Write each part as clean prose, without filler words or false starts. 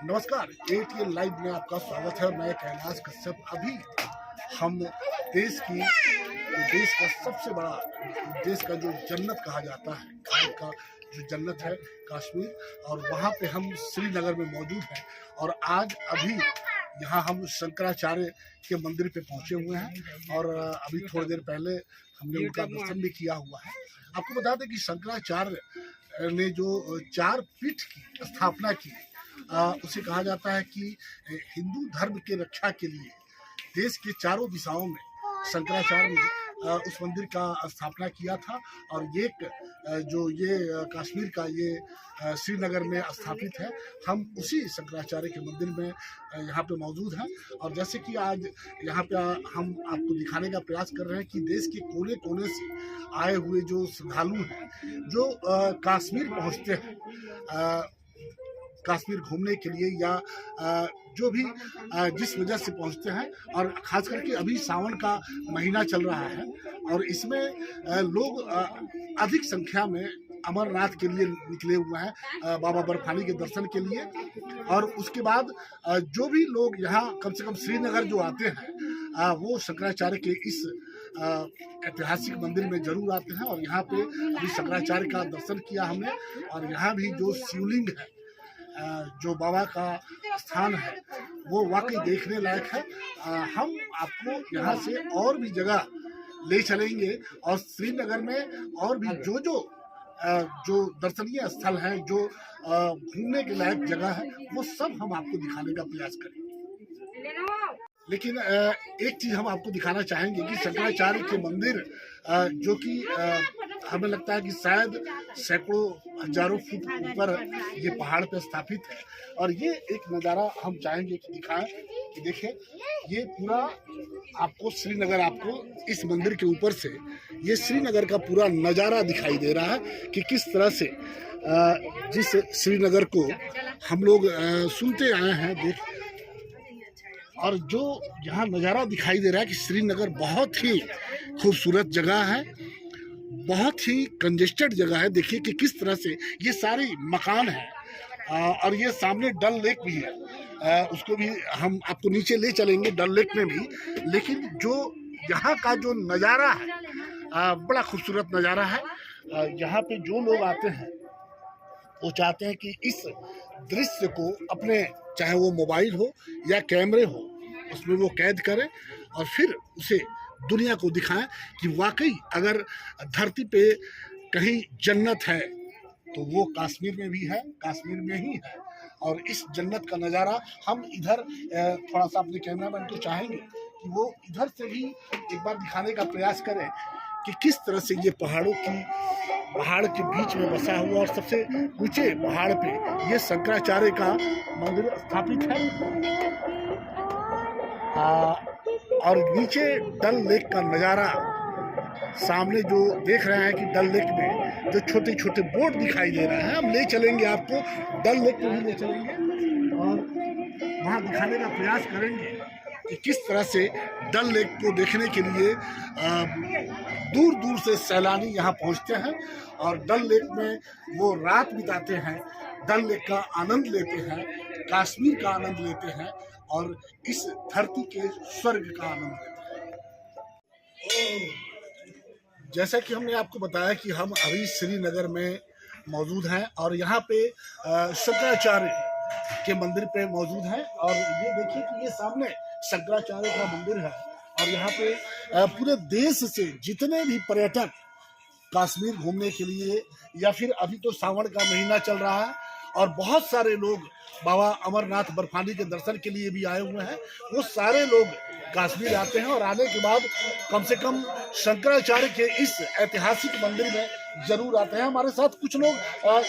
नमस्कार, ATN live में आपका स्वागत है। मैं कैलाश कश्यप। अभी हम देश का सबसे बड़ा, देश का जो जन्नत कहा जाता है, भारत का जो जन्नत है कश्मीर, और वहाँ पे हम श्रीनगर में मौजूद हैं। और आज अभी यहाँ हम शंकराचार्य के मंदिर पे पहुँचे हुए हैं और अभी थोड़ी देर पहले हमने उनका दर्शन भी किया हुआ है। आपको बता दें कि शंकराचार्य ने जो 4 पीठ की स्थापना की, उसे कहा जाता है कि हिंदू धर्म के रक्षा के लिए देश के चारों दिशाओं में शंकराचार्य ने उस मंदिर का स्थापना किया था। और ये कश्मीर का ये श्रीनगर में स्थापित है। हम उसी शंकराचार्य के मंदिर में यहाँ पे मौजूद हैं। और जैसे कि आज यहाँ पे हम आपको दिखाने का प्रयास कर रहे हैं कि देश के कोने कोने से आए हुए जो श्रद्धालु हैं, जो कश्मीर पहुँचते हैं कश्मीर घूमने के लिए, या जो भी जिस वजह से पहुंचते हैं, और ख़ास करके अभी सावन का महीना चल रहा है और इसमें लोग अधिक संख्या में अमरनाथ के लिए निकले हुए हैं, बाबा बर्फानी के दर्शन के लिए। और उसके बाद जो भी लोग यहाँ कम से कम श्रीनगर जो आते हैं, वो शंकराचार्य के इस ऐतिहासिक मंदिर में जरूर आते हैं। और यहाँ पे अभी शंकराचार्य का दर्शन किया हमने। और यहाँ भी जो शिवलिंग है, जो बाबा का स्थान है, वो वाकई देखने लायक है। हम आपको यहाँ से और भी जगह ले चलेंगे और श्रीनगर में और भी जो दर्शनीय स्थल हैं, जो घूमने के लायक जगह है, वो सब हम आपको दिखाने का प्रयास करेंगे। लेकिन एक चीज़ हम आपको दिखाना चाहेंगे कि शंकराचार्य के मंदिर, जो कि हमें लगता है कि शायद सैकड़ों हजारों फुट ऊपर ये पहाड़ पे स्थापित है। और ये एक नज़ारा हम चाहेंगे कि दिखाएं कि देखें, ये पूरा आपको श्रीनगर, आपको इस मंदिर के ऊपर से ये श्रीनगर का पूरा नज़ारा दिखाई दे रहा है कि किस तरह से जिस श्रीनगर को हम लोग सुनते आए हैं, और जो यहाँ नज़ारा दिखाई दे रहा है कि श्रीनगर बहुत ही खूबसूरत जगह है, बहुत ही कंजेस्टेड जगह है। देखिए कि किस तरह से ये सारे मकान हैं, और ये सामने डल लेक भी है, उसको भी हम आपको नीचे ले चलेंगे डल लेक में भी। लेकिन जो यहाँ का जो नज़ारा है, बड़ा खूबसूरत नज़ारा है। यहाँ पे जो लोग आते हैं वो चाहते हैं कि इस दृश्य को अपने, चाहे वो मोबाइल हो या कैमरे हो, उसमें वो कैद करें और फिर उसे दुनिया को दिखाएं कि वाकई अगर धरती पे कहीं जन्नत है तो वो कश्मीर में भी है, कश्मीर में ही है। और इस जन्नत का नज़ारा हम इधर थोड़ा सा अपने कैमरामैन को चाहेंगे कि वो इधर से भी एक बार दिखाने का प्रयास करें कि किस तरह से ये पहाड़ के बीच में बसा हुआ और सबसे ऊंचे पहाड़ पे ये शंकराचार्य का मंदिर स्थापित है। और नीचे डल लेक का नज़ारा, सामने जो देख रहे हैं कि डल लेक में जो छोटे छोटे बोट दिखाई दे रहे हैं, हम ले चलेंगे आपको डल लेक में भी ले चलेंगे और वहाँ दिखाने का प्रयास करेंगे कि किस तरह से डल लेक को देखने के लिए दूर दूर से सैलानी यहाँ पहुँचते हैं और डल लेक में वो रात बिताते हैं, डल लेक का आनंद लेते हैं, कश्मीर का आनंद लेते हैं और इस धरती के स्वर्ग का आनंद लेते हैं। जैसा कि हमने आपको बताया कि हम अभी श्रीनगर में मौजूद हैं और यहाँ पे शंकराचार्य के मंदिर पे मौजूद हैं। और ये देखिए कि ये सामने शंकराचार्य का मंदिर है और यहाँ पे पूरे देश से जितने भी पर्यटक कश्मीर घूमने के लिए, या फिर अभी तो सावन का महीना चल रहा है और बहुत सारे लोग बाबा अमरनाथ बर्फानी के दर्शन के लिए भी आए हुए हैं, वो सारे लोग कश्मीर आते हैं और आने के बाद कम से कम शंकराचार्य के इस ऐतिहासिक मंदिर में जरूर आते हैं। हमारे साथ कुछ लोग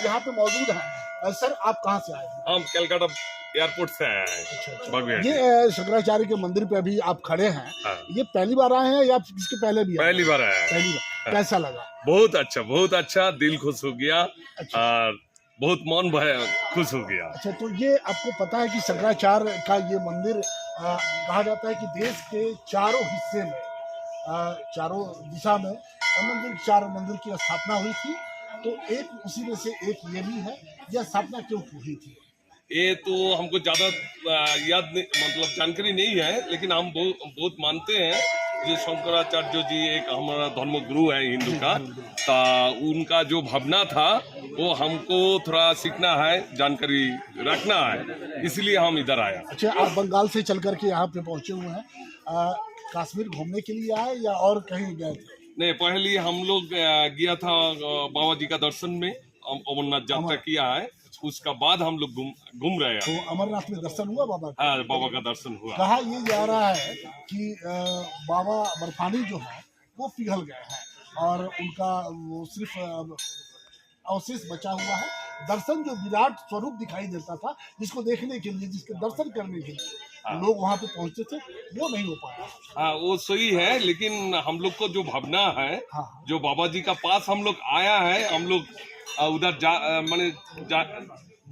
यहाँ पे मौजूद हैं। सर, आप कहाँ से आए हैं? हम कलकत्ता एयरपोर्ट से आए हैं। अच्छा। ये शंकराचार्य के मंदिर पे अभी आप खड़े हैं। हाँ। ये पहली बार आए हैं या इसके पहले भी? पहली बार आया है। पहली बार। हाँ। कैसा लगा? बहुत अच्छा, दिल खुश हो गया। अच्छा। और बहुत मन खुश हो गया। अच्छा, तो ये आपको पता है कि शंकराचार्य का ये मंदिर कहा जाता है कि देश के चारों हिस्से में, चारों दिशा में चार मंदिर की स्थापना हुई थी। तो एक उसी में से एक ये भी है। यह स्थापना क्यों हुई थी? ये तो हमको ज्यादा याद नहीं, मतलब जानकारी नहीं है, लेकिन हम बहुत मानते हैं जो शंकराचार्य जी एक हमारा धर्म गुरु है हिंदू का, तो उनका जो भावना था वो हमको थोड़ा सीखना है, जानकारी रखना है, इसलिए हम इधर आए। अच्छा, आप बंगाल से चल करके यहाँ पे पहुँचे हुए हैं, कश्मीर घूमने के लिए आए या और कहीं गए थे? नहीं, पहले हम लोग गया था बाबा जी का दर्शन में, अमरनाथ यात्रा किया है, उसका बाद हम लोग घूम रहे हैं। तो अमरनाथ में दर्शन हुआ बाबा का? हाँ, बाबा का दर्शन हुआ। कहा ये जा रहा है कि बाबा बर्फानी जो है वो पिघल गए हैं और उनका वो सिर्फ अवशेष बचा हुआ है। दर्शन जो विराट स्वरूप दिखाई देता था, जिसको देखने के लिए, जिसके दर्शन करने के लिए लोग वहाँ पे पहुंचते थे, वो नहीं हो पाया। हाँ, वो सही है, लेकिन हम लोग को जो भावना है, जो बाबा जी का पास हम लोग आया है, हम लोग उधर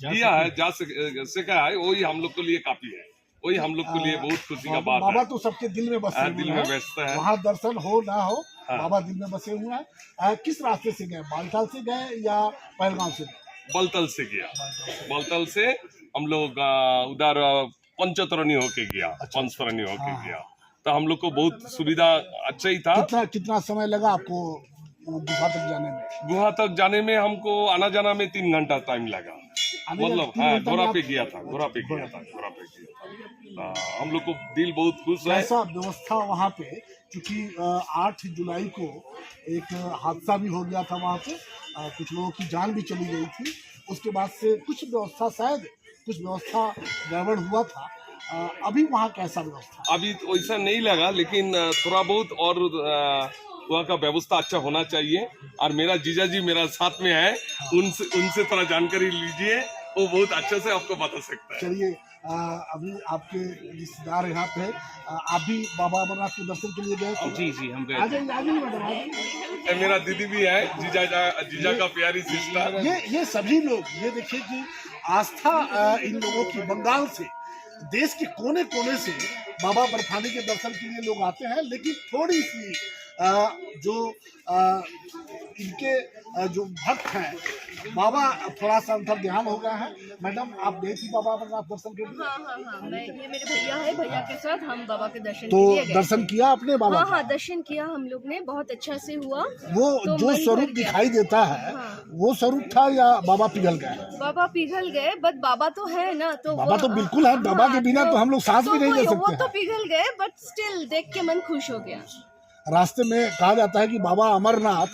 दिया है, जा सका है, वही हम लोग के लिए काफी है, वही हम लोग के लिए बहुत खुशी का बात है। बाबा तो सबके दिल में बसे हुए हैं, दिल में बसता है। वहाँ दर्शन हो ना हो, बाबा दिल में बसे हुए हैं। किस रास्ते से गए, बालताल से गए या पहलगांव से गए? बलतल से गया, बलतल से हम लोग उधर पंचतरणी होके गया, पंचतरणी होके गया, तो हम लोग को बहुत सुविधा अच्छा ही था। कितना समय लगा आपको गुफा तक जाने में? गुहा तक जाने में हमको आना जाना में 3 घंटा टाइम लगा, मतलब हाँ, घोड़ा पे गया था। हम लोग को दिल बहुत खुश है। ऐसा व्यवस्था वहाँ पे, क्योंकि 8 जुलाई को एक हादसा भी हो गया था वहाँ पे, कुछ लोगों की जान भी चली गई थी। उसके बाद से कुछ व्यवस्था गड़बड़ हुआ था। अभी वहाँ कैसा व्यवस्था? अभी तो वैसा नहीं लगा, लेकिन थोड़ा बहुत और वहाँ का व्यवस्था अच्छा होना चाहिए। और मेरा जीजा जी मेरा साथ में है, उनसे थोड़ा जानकारी लीजिए, वो बहुत अच्छे से आपको बता सकता है। चलिए, अभी आपके रिश्तेदार यहाँ पे, आप भी बाबा अमरनाथ के दर्शन के लिए गए थे? जी हम गए। आ जाइए मैडम, आ जाइए। मेरा दीदी भी है, जीजा का प्यारी सिस्टर। ये सभी लोग, ये देखिए कि आस्था इन लोगों की, बंगाल से, देश के कोने कोने से बाबा बर्फानी के दर्शन के लिए लोग आते हैं। लेकिन थोड़ी सी इनके जो भक्त हैं, बाबा थोड़ा सा अंतर ध्यान हो गया है। मैडम, आप गई थी बाबा अमरनाथ दर्शन के लिए? हाँ, ये मेरे भैया है, भैया के साथ हम बाबा के दर्शन तो के लिए गए। दर्शन किया आपने बाबा? हाँ, दर्शन किया हम लोग ने, बहुत अच्छा से हुआ। वो तो जो स्वरूप दिखाई देता है, वो स्वरूप था या बाबा पिघल गए? बाबा पिघल गए, बट बाबा तो है ना, तो बाबा तो बिल्कुल है। बाबा के बिना तो हम लोग सांस भी नहीं ले सकते। वो तो पिघल गए, बट स्टिल देख के मन खुश हो गया। रास्ते में कहा जाता है कि बाबा अमरनाथ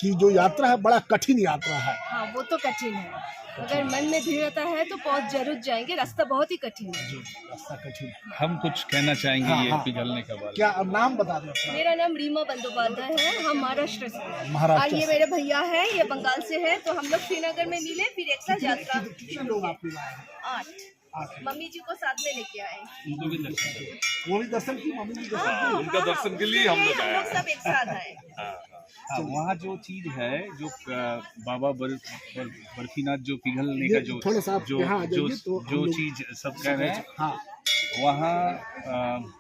की जो यात्रा है, बड़ा कठिन यात्रा है। हाँ, वो तो कठिन है, अगर मन में दृढ़ता है तो पहुंच जरूर जाएंगे। रास्ता बहुत ही कठिन है। रास्ता कठिन है। हम कुछ कहना चाहेंगे हाँ, ये हाँ। पिघलने का बारे। क्या नाम बता दें अपना? मेरा नाम रीमा बंदोपाध्याय है, हम महाराष्ट्र से हैं। महाराष्ट्र और ये मेरे भैया है, ये बंगाल से है। तो हम लोग श्रीनगर में मिले, फिर एक साथ यात्रा। कितने लोग आपके लाए हैं? 8 मम्मी जी को साथ में लेके आए। उनको भी दर्शन करें। वो भी दर्शन की, मम्मी भी दर्शन की। उनका दर्शन के लिए हम लोग आए हैं। सब एक साथ आए। हाँ, वहाँ जो चीज है, जो बाबा बर्फीनाथ जो पिघलने का जो थोड़ा सा आप जो यहाँ आ जो जाइए तो जो हम लोग- चीज सब कह रहे हैं, हाँ, वहाँ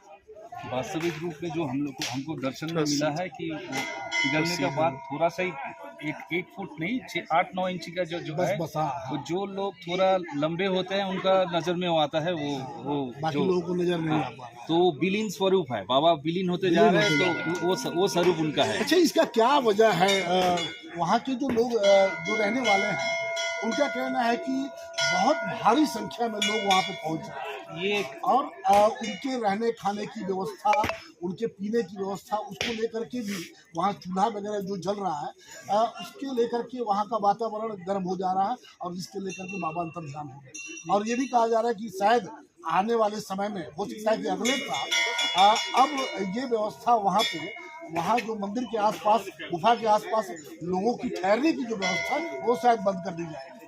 वास्तविक रूप में जो हमको दर्शन में मिला है कि वो पिघलने के बाद थोड़ा सा ही 8 फुट नहीं, 8-9 इंच का जो है, बस हाँ, वो जो लोग थोड़ा लंबे होते हैं उनका नजर में वो आता है, वो बाकी जो लोगों को नजर नहीं आ पा रहा। तो विलीन स्वरूप है, बाबा विलीन होते जा रहे हैं, तो वो स्वरूप उनका है। अच्छा, इसका क्या वजह है? वहाँ के जो लोग जो रहने वाले हैं, उनका कहना है कि बहुत भारी संख्या में लोग वहाँ पे पहुँच रहे हैं, ये और उनके रहने खाने की व्यवस्था, उनके पीने की व्यवस्था, उसको लेकर के भी वहाँ चूल्हा वगैरह जो जल रहा है, उसके लेकर के वहाँ का वातावरण गर्म हो जा रहा है, और जिसके लेकर के बाबा अंतर्ध्यान हो गए। और ये भी कहा जा रहा है कि शायद आने वाले समय में, हो सकता है कि अगले साल, अब ये व्यवस्था वहाँ पे, वहाँ जो मंदिर के आसपास, गुफा के आसपास लोगों की ठहरने की जो व्यवस्था है, वो शायद बंद कर दी जाएगी।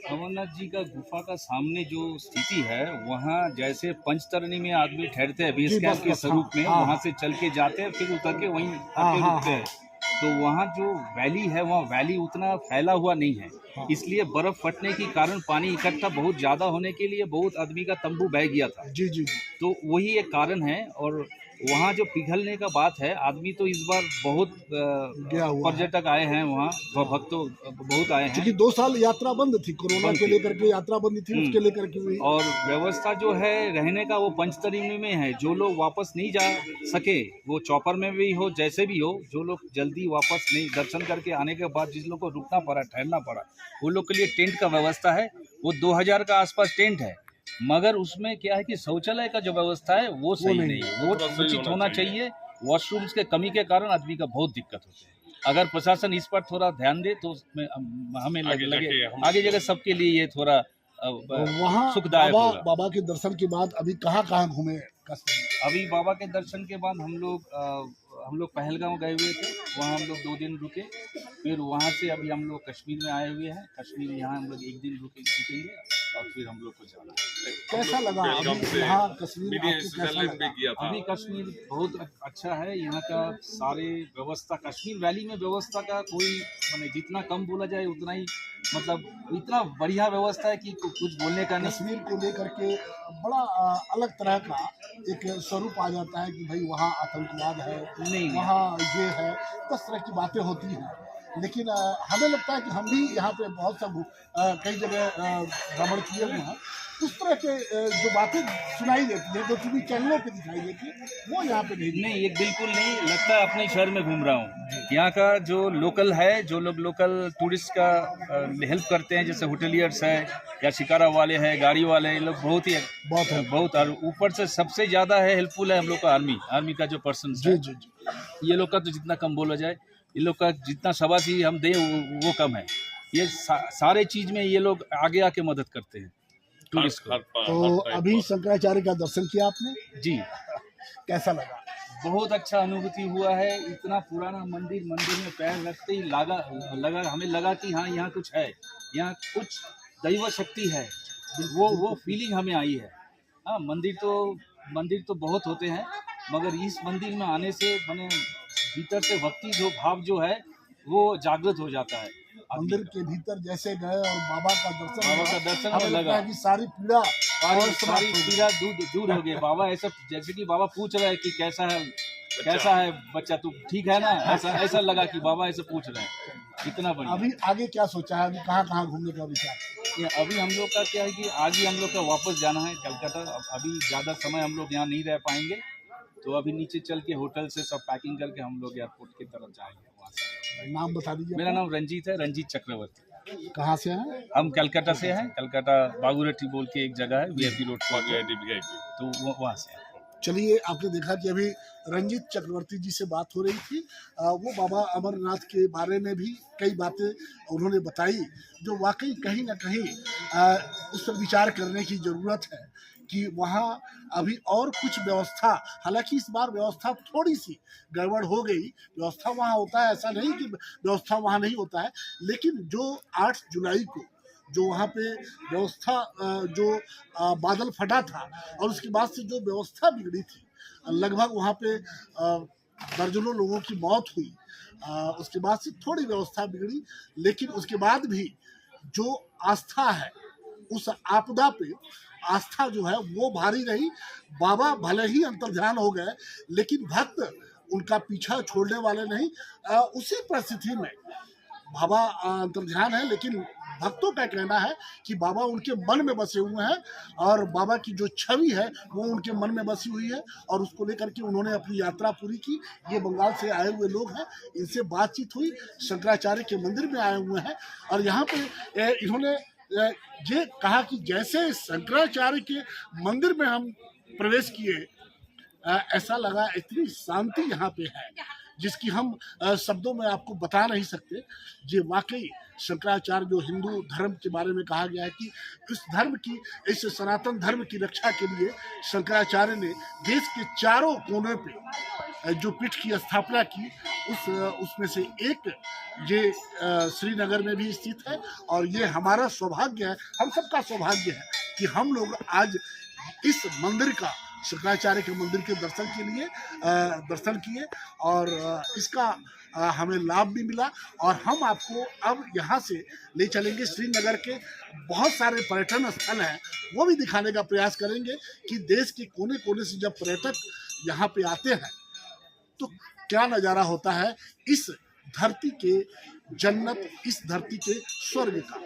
अमरनाथ जी का गुफा का सामने जो स्थिति है, वहाँ जैसे पंचतरणी में आदमी ठहरते हैं बेस कैंप के स्वरूप में, वहाँ से चल के जाते हैं, फिर उतर के वहीं आके रुकते हैं। तो वहाँ जो वैली है, वहाँ वैली उतना फैला हुआ नहीं है, इसलिए बर्फ फटने के कारण पानी इकट्ठा बहुत ज्यादा होने के लिए बहुत आदमी का तंबू बह गया था। जी। तो वही एक कारण है। और वहाँ जो पिघलने का बात है, आदमी तो इस बार बहुत गया हुआ है। पर्यटक आए हैं वहाँ, भक्तों बहुत आए हैं। क्योंकि 2 साल यात्रा बंद थी, कोरोना बंद के थी। लेकर के यात्रा बंद थी, उसके लेकर के हुई। और व्यवस्था जो है रहने का वो पंचतरणी में है। जो लोग वापस नहीं जा सके, वो चौपर में भी हो, जैसे भी हो, जो लोग जल्दी वापस नहीं दर्शन करके आने के बाद जिस लोग को रुकना पड़ा, ठहरना पड़ा, वो लोग के लिए टेंट का व्यवस्था है। वो 2000 का आसपास टेंट है, मगर उसमें क्या है कि शौचालय का जो व्यवस्था है वो सही नहीं है, वो थोड़ा सही उचित होना होना चाहिए। वॉशरूम्स के कमी के कारण आदमी का बहुत दिक्कत होती है। अगर प्रशासन इस पर थोड़ा ध्यान दे तो उसमें हमें लगे आगे जगह सबके लिए ये थोड़ा वहाँ सुखदायक होगा। बाबा के दर्शन के बाद अभी कहाँ घूमे कश्मीर में? अभी बाबा के दर्शन के बाद हम लोग पहलगांव गए हुए थे, वहाँ हम लोग 2 दिन रुके। फिर वहाँ से अभी हम लोग कश्मीर में आए हुए हैं। कश्मीर यहाँ हम लोग 1 दिन रुकेंगे और फिर हम लोग को जाना है। कैसा लगा अभी यहाँ कश्मीर में? आपको कैसा लगा? किया था। अभी कश्मीर बहुत अच्छा है। यहाँ का सारे व्यवस्था, कश्मीर वैली में व्यवस्था का कोई मैंने जितना कम बोला जाए उतना ही, मतलब इतना बढ़िया व्यवस्था है कि कुछ बोलने का नहीं। कश्मीर को लेकर के बड़ा अलग तरह का एक स्वरूप आ जाता है कि भाई वहाँ आतंकवाद है, नहीं। वहाँ ये है, इस तरह की बातें होती हैं। लेकिन हमें लगता है कि हम भी यहाँ पे बहुत सब कई जगह भ्रमण किए हुए हैं। उस तरह के जो बातें सुनाई देती है, जो टीवी चैनलों पे दिखाई देती है, वो यहाँ पे नहीं। ये बिल्कुल नहीं लगता। अपने शहर में घूम रहा हूँ। यहाँ का जो लोकल है, जो लोग लोकल टूरिस्ट का हेल्प करते हैं, जैसे होटलियर्स है या शिकारा वाले हैं, गाड़ी वाले हैं, ये लोग बहुत और ऊपर से सबसे ज़्यादा है हेल्पफुल है हम लोग का आर्मी का जो पर्सन है। जी। ये लोग का तो जितना कम बोला जाए, ये लोग का जितना शाबाशी हम दें वो कम है। ये सारे चीज़ में ये लोग आगे आके मदद करते हैं टूरिस्ट को। तो अभी शंकराचार्य का दर्शन किया आपने? जी, कैसा लगा? बहुत अच्छा अनुभूति हुआ है। इतना पुराना मंदिर में पैर रखते ही लगा हमें लगा कि हाँ यहाँ कुछ है, यहाँ कुछ दैव शक्ति है। वो फीलिंग हमें आई है। हाँ, मंदिर तो बहुत होते हैं, मगर इस मंदिर में आने से मैंने भीतर से भक्ति जो भाव जो है वो जागृत हो जाता है। मंदिर के भीतर जैसे गए और बाबा का दर्शन हमें लगा कि सारी पीड़ा दूर हो गई। बाबा ऐसा जैसे कि बाबा पूछ रहे हैं कि कैसा है बच्चा, तू ठीक है ना, ऐसा लगा कि बाबा ऐसे पूछ रहे हैं। इतना बढ़िया। अभी आगे क्या सोचा है? अभी कहाँ घूमने का विचार? अभी हम लोग का क्या है कि आज ही हम लोग का वापस जाना है कलकत्ता। अभी ज़्यादा समय हम लोग यहाँ नहीं रह पाएंगे, तो अभी नीचे चल के होटल से सब पैकिंग करके हम लोग एयरपोर्ट की तरफ जाएंगे। वहाँ से नाम बता दीजिए। मेरा नाम रंजीत है, रंजीत चक्रवर्ती। कहाँ से हैं? हम कलकत्ता से हैं। कलकत्ता बागुरेटी बोल के एक जगह है, VIP रोड पर, तो वहाँ से। चलिए, आपने देखा कि अभी रंजीत चक्रवर्ती जी से बात हो रही थी। वो बाबा अमरनाथ के बारे में भी कई बातें उन्होंने बताई, जो वाकई कहीं ना कहीं उस पर विचार करने की ज़रूरत है कि वहाँ अभी और कुछ व्यवस्था, हालांकि इस बार व्यवस्था थोड़ी सी गड़बड़ हो गई। व्यवस्था वहाँ होता है, ऐसा नहीं कि व्यवस्था वहाँ नहीं होता है, लेकिन जो 8 जुलाई को जो वहाँ पे व्यवस्था जो बादल फटा था और उसके बाद से जो व्यवस्था बिगड़ी थी, लगभग वहाँ पे दर्जनों लोगों की मौत हुई। उसके बाद से थोड़ी व्यवस्था बिगड़ी, लेकिन उसके बाद भी जो आस्था है, उस आपदा पे आस्था जो है वो भारी रही। बाबा भले ही अंतर्ध्यान हो गए, लेकिन भक्त उनका पीछा छोड़ने वाले नहीं। उसी परिस्थिति में बाबा अंतर्ध्यान है, लेकिन भक्तों का कहना है कि बाबा उनके मन में बसे हुए हैं और बाबा की जो छवि है वो उनके मन में बसी हुई है, और उसको लेकर के उन्होंने अपनी यात्रा पूरी की। ये बंगाल से आए हुए लोग हैं, इनसे बातचीत हुई, शंकराचार्य के मंदिर में आए हुए हैं, और यहाँ पे इन्होंने ये कहा कि जैसे शंकराचार्य के मंदिर में हम प्रवेश किए, ऐसा लगा, इतनी शांति यहाँ पे है जिसकी हम शब्दों में आपको बता नहीं सकते। ये वाकई शंकराचार्य, जो हिंदू धर्म के बारे में कहा गया है कि इस सनातन धर्म की रक्षा के लिए शंकराचार्य ने देश के चारों कोने पे जो पीठ की स्थापना की, उसमें से एक ये श्रीनगर में भी स्थित है। और ये हमारा सौभाग्य है, हम सबका सौभाग्य है कि हम लोग आज इस मंदिर का, शंकराचार्य के मंदिर के दर्शन किए, और इसका हमें लाभ भी मिला। और हम आपको अब यहाँ से ले चलेंगे, श्रीनगर के बहुत सारे पर्यटन स्थल हैं वो भी दिखाने का प्रयास करेंगे कि देश के कोने कोने से जब पर्यटक यहाँ पे आते हैं तो क्या नज़ारा होता है इस धरती के जन्नत, इस धरती के स्वर्ग का।